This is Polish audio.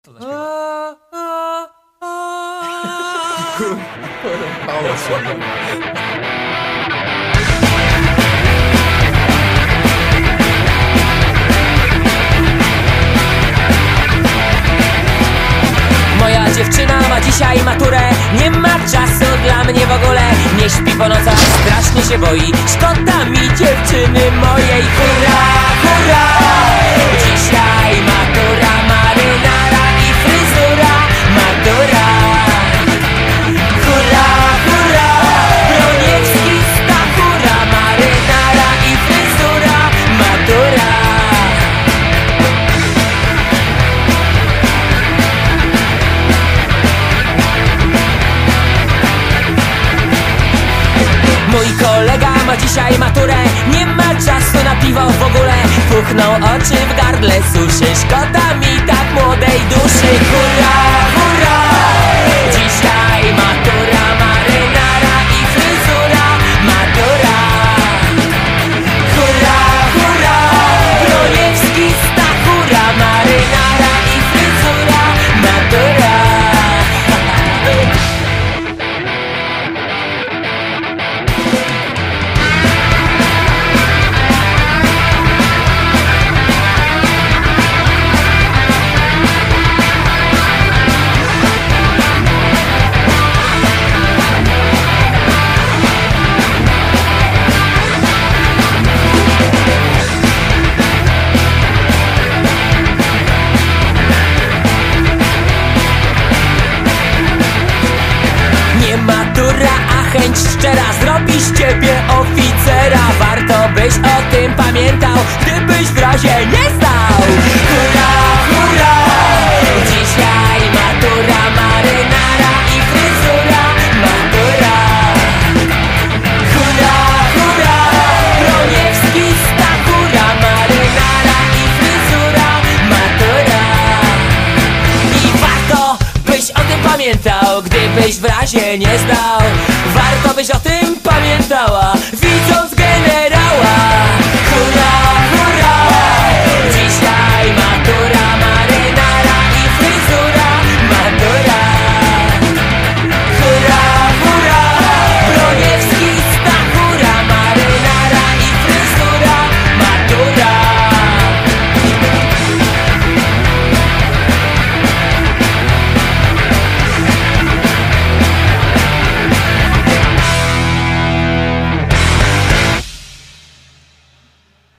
To zaśpiewa. Porąbało się. Moja dziewczyna ma dzisiaj maturę. Nie ma czasu dla mnie w ogóle. Nie śpi po nocach, strasznie się boi. Szkoda mi dziewczyny mojej. Hurra, hurra! Dzisiaj matura, marynara i fryzura. Matura. Hurra, hurra! Broniewski, Stachura, marynara i fryzura. Matura. Mój kolega ma dzisiaj maturę. Nie ma czasu na piwo w ogóle. Puchną oczy w gardle suszy. Szkoda mi tak młodej duszy. Hurra, hurra! Dzisiaj matura, marynara i fryzura. Matura. Hurra, hurra! Broniewski, Stachura, marynara i fryzura. Matura. Matura, a chęć szczera zrobi z ciebie oficera. Warto byś o tym pamiętał, gdybyś w razie nie stał. Hurra, hurra! Dzisiaj matura, marynara i fryzura. Matura. Hurra, hurra! Broniewski, Stachura, marynara i fryzura. Matura. I warto byś o tym pamiętał, gdybyś w razie nie zdał. Warto byś o tym pamiętała.